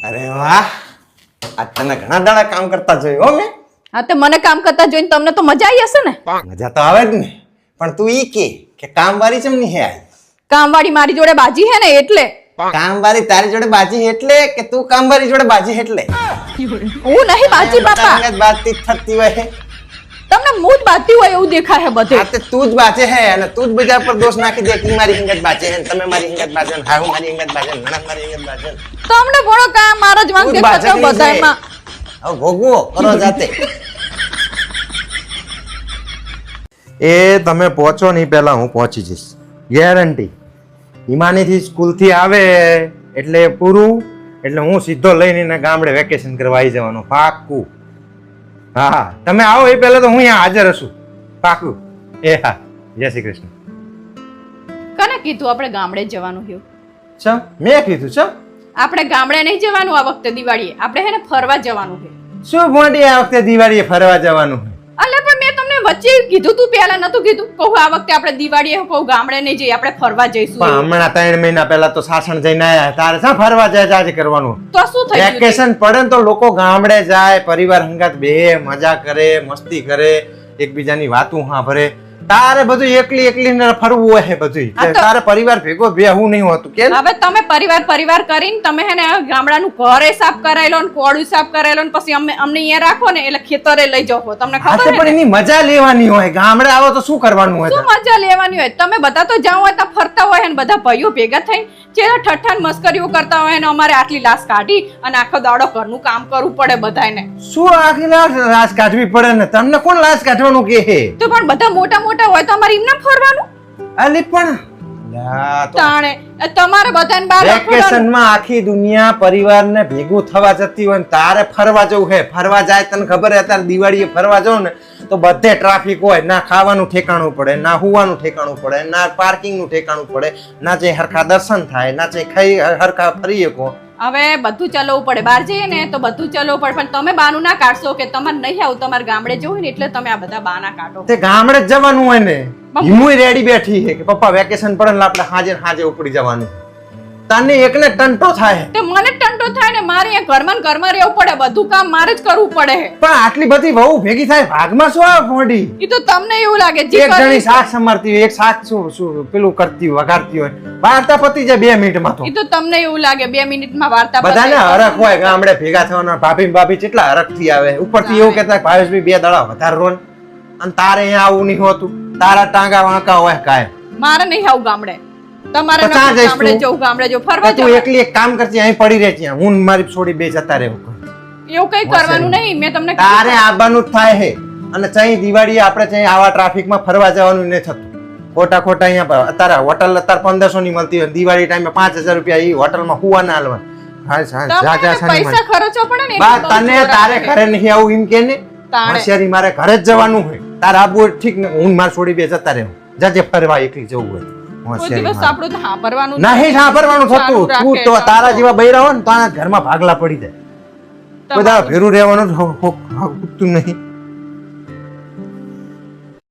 અરે વાહ, આજ તને ઘણા દાડા કામ કરતા જોયો હો મેં. હા તે મને કામ કરતા જોઈને તમને તો મજા આવી હશે ને? મજા તો આવે જ ને, પણ તું ઈ કે કામવાળી ચમ નહીં હે આજ? કામવાળી મારી જોડે બાજી હે ને એટલે. કામવાળી તારી જોડે બાજી એટલે કે તું કામવાળી જોડે બાજી એટલે? હું નહીં બાજી બાપા, તારી જ બાતચીત થતી હોય હે. તમને મૂડ બાતી હોય એવું દેખાય હે બધે. આ તે તું જ બાજે હે અને તું જ બીજા પર દોષ નાખી દે કે મારી હિંગત બાજે હે, તમે મારી હિંગત બાજે ને હાહુ મારી હિંગત બાજે ને નણંદ મારી હિંગત બાજે ને. તમને ભણો કામ મારા જ વાંક તું જ દેખાતો બાજકરી છે. બધાયમાં. હવે ભોગવો કરો જાતે. એ તમે પહોંચો નહીં પહેલા હું પહોંચી જઈશ, ગેરંટી. હિમાનીથી સ્કૂલથી આવે એટલે પૂરું, એટલે હું સીધો લઈને એને ગામડે વેકેશન કરવા આવી જવાનું પાક્કું. હા તમે આવો એ પહેલા તો હું અહીંયા હાજર હશું પાક્કું. એ હા, જય શ્રી કૃષ્ણ. કને કીધું આપણે ગામડે જવાનું છે? ચમ મેં કીધું ચમ? આપણે ગામડે નહીં જવાનું આ વખતે દિવાળીએ, આપણે હે ને ફરવા જવાનું છે. શું મોટી આ વખતે દિવાળીએ ફરવા જવાનું? અલે પણ મેં તમને વચ્ચે કીધું તું, પહેલા નતું કીધું? કહું આ વખતે આપણે દિવાળીએ કહું ગામડે નહીં જઈએ, આપણે ફરવા જઈશું. પણ હમણાં 3 મહિના પહેલા તો સાસણ જઈને આયા, તારે શા ફરવા જાય આજે કરવાનું? તો શું થઈ ગયું? વેકેશન પડે ને તો લોકો ગામડે જાય, પરિવાર હંગાત બે મજા કરે, મસ્તી કરે, એકબીજાની વાતું સાંભળે. તારે બધું એકલી ને ફરવું હોય બધું. તારે પરિવાર ભેગો બેહવું નહીં હોતું કે? હવે તમે પરિવાર કરીને તમે હે ને ગામડાનું ઘરે સાફ કરાયેલો ને કોળું સાફ કરાયેલો ને પછી અમને અહીંયા રાખો ને એટલે ખેતરે લઈ જાઓ. તમને ખબર પણ એની મજા લેવાની હોય. ગામડે આવો તો શું કરવાનું હોય? શું મજા લેવાની હોય? તમે બધા તો જાઓ હોય તો ફરતા હોય ને બધા ભાઈઓ ભેગા થઈને ચેરા ઠઠ્ઠાન મસ્કરીઓ કરતા હોય ને અમારે આટલી લાશ કાઢી અને આખો દાડો ઘરનું કામ કરવું પડે બધાને. શું આખી લાશ કાઢવી પડે ને? તમને કોણ લાશ કાઢવાનું કે? તો પણ બધા મોટા હોય તો અમારે એમને ફરવાનું? અલી પણ તાણે તમારે બધાને બહાર વેકેશનમાં આખી દુનિયા પરિવારને ભેગું થવા જતી હોય ને તારે ફરવા જવું હે. ફરવા જાય તને ખબર હે, અત્યારે દિવાળીએ ફરવા જાવ ને તો બધે ટ્રાફિક હોય, ના ખાવાનું ઠેકાણું પડે, ના હુવાનું ઠેકાણું પડે, ના પાર્કિંગનું ઠેકાણું પડે, ના જે હરખા દર્શન થાય, ના જે ખાઈ હરખા ફરી શકો. હવે બધું ચલાવવું પડે, બહાર જઈએ ને તો બધું ચલાવવું પડે, પણ તમે બાનું ના કાઢશો કે તમારે નહીં આવું, તમારે ગામડે જવું ને એટલે તમે આ બધા બાના કાઢો. તે ગામડે જ જવાનું હોય ને. હું રેડી બેઠી છે કે પપ્પા વેકેશન પડે ને આપણે હાજે ઉપડી જવાનું. તને એકને ટંટો થાય. તો મને ટંટો થાય ને મારે અહીંયા ઘરમાં રહેવું પડે, બધું કામ મારે જ કરવું પડે. પણ આટલી બધી વહુ ભેગી થાય ભાગમાં શું આવે ફોડી? ઈ તો તમને એવું લાગે એક જણી શાક સમારતી હોય, એક શાક શું પેલું કરતી હોય, વઘારતી હોય, વાર્તા પતી જાય 2 મિનિટમાં. તો ઈ તો તમને એવું લાગે 2 મિનિટમાં વાર્તા પતે. બધાને હરખ હોય ગામડે ભેગા થવાના. ભાભી કેટલા હરખથી આવે. ઉપરથી એવું કહેતા ભાવેશભાઈ 2 દાડા વધારે રોન અને તારે અહીંયા આવું નહીં હોતું. તારા ટાંગા વાંકા હોય કાય. મારે નહીં આવું ગામડે. તમારે ગામડે જવું ફરવા તું એકલી એક કામ કરતી અહીં પડી રહે છે. હું મારી છોડી 2 જતા રહેવું. એવું કઈ કરવાનું નહીં. મેં તમને તારે આવવાનું જ થાય છે. અને ચાઈ દિવાળી આપણે ચાઈ આવા ટ્રાફિકમાં ફરવા જવાનું નહીં થતું. ખોટા અહીંયા અત્યારે હોટલ 1500 ની મળતી હોય, દિવાળી ટાઈમે 5000 રૂપિયા ઈ હોટલમાં હુવા ના હાલવા. પૈસા ખર્ચો પડે ને. બા તને તારે ઘરે નહીં આવું એમ કે ને? હોશિયારી મારે ઘરે જ જવાનું હોય. તારે આબુ ઠીક ને હું માર છોડી 2 જતા રહેવું. જાજે ફરવા એકલી જવું હોય. નહીં સાંભળવાનું થતું. તું તો તારા જેવા બૈરા હોય ને તો ઘરમાં ભાગલા પડી જાય. બધા ભેરું રહેવાનું નહીં.